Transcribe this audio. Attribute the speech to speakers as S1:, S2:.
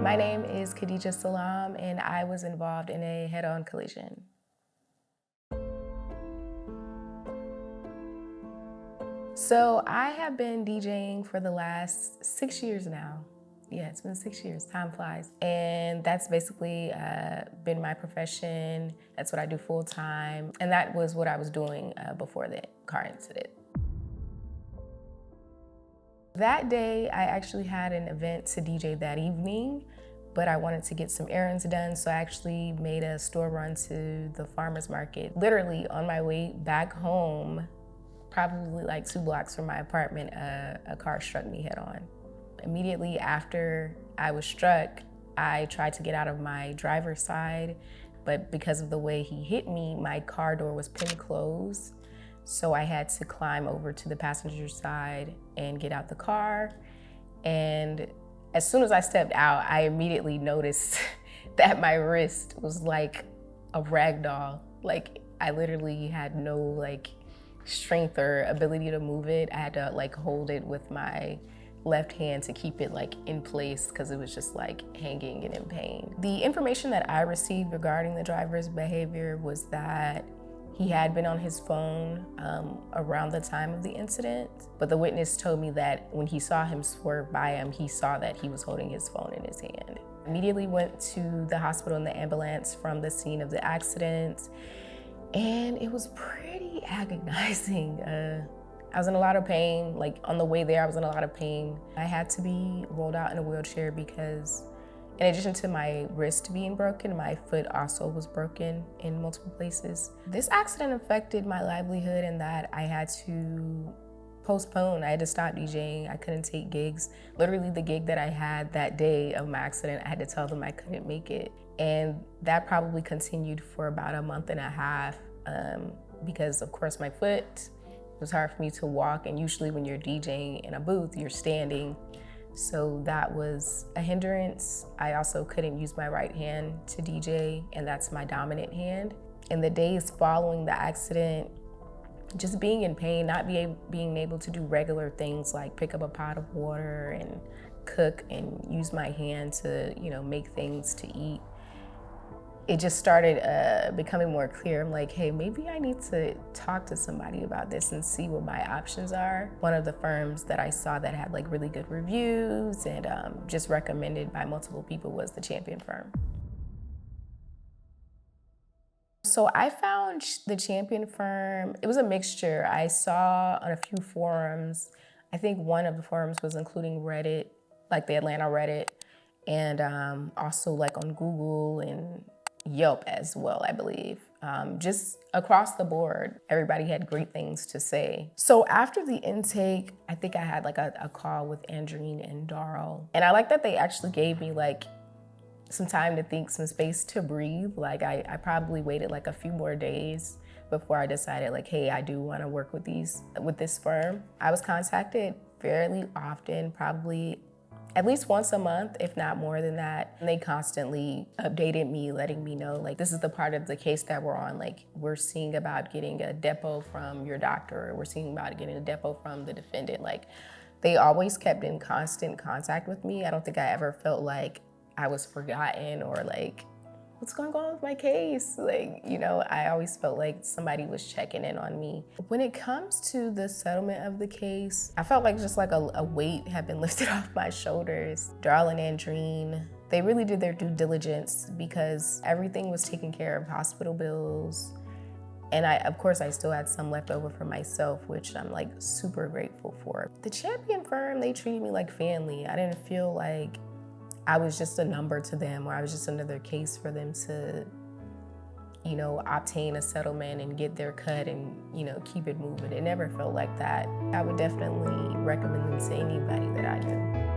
S1: My name is Khadijah Salam, and I was involved in a head-on collision. So I have been DJing for the last 6 years now. Yeah, it's been 6 years, time flies. And that's basically been my profession. That's what I do full time. And that was what I was doing before the car incident. That day, I actually had an event to DJ that evening, but I wanted to get some errands done, so I actually made a store run to the farmer's market. Literally on my way back home, probably like 2 blocks from my apartment, a car struck me head on. Immediately after I was struck, I tried to get out of my driver's side, but because of the way he hit me, my car door was pinned closed. So I had to climb over to the passenger side and get out the car. And as soon as I stepped out, I immediately noticed that my wrist was like a rag doll. Like I literally had no strength or ability to move it. I had to hold it with my left hand to keep it in place because it was just hanging and in pain. The information that I received regarding the driver's behavior was that he had been on his phone around the time of the incident, but the witness told me that when he saw him swerve by him, he saw that he was holding his phone in his hand. Immediately went to the hospital in the ambulance from the scene of the accident, and it was pretty agonizing. I was in a lot of pain. On the way there, I was in a lot of pain. I had to be rolled out in a wheelchair because in addition to my wrist being broken, my foot also was broken in multiple places. This accident affected my livelihood in that I had to postpone. I had to stop DJing. I couldn't take gigs. Literally the gig that I had that day of my accident, I had to tell them I couldn't make it. And that probably continued for about a month and a half because of course my foot, it was hard for me to walk. And usually when you're DJing in a booth, you're standing. So that was a hindrance. I also couldn't use my right hand to DJ, and that's my dominant hand. In the days following the accident, just being in pain, not being able to do regular things like pick up a pot of water and cook and use my hand to, make things to eat. It just started becoming more clear. I'm like, hey, maybe I need to talk to somebody about this and see what my options are. One of the firms that I saw that had really good reviews and just recommended by multiple people was the Champion firm. So I found the Champion firm, it was a mixture. I saw on a few forums, I think one of the forums was including Reddit, the Atlanta Reddit, and also on Google and Yelp as well, I believe. Just across the board, everybody had great things to say. So after the intake, I think I had a call with Andreen and Darl. And I like that they actually gave me some time to think, some space to breathe. I probably waited a few more days before I decided hey, I do want to work with this firm. I was contacted fairly often, probably at least once a month, if not more than that. And they constantly updated me, letting me know, this is the part of the case that we're on. We're seeing about getting a depo from your doctor, or we're seeing about getting a depo from the defendant. They always kept in constant contact with me. I don't think I ever felt like I was forgotten or what's going on with my case? I always felt like somebody was checking in on me. When it comes to the settlement of the case, I felt just a weight had been lifted off my shoulders. Darl and Andreen, they really did their due diligence because everything was taken care of, hospital bills. And of course, I still had some left over for myself, which I'm super grateful for. The Champion firm, they treated me like family. I didn't feel like I was just a number to them, or I was just another case for them to, obtain a settlement and get their cut and, keep it moving. It never felt like that. I would definitely recommend them to anybody that I knew.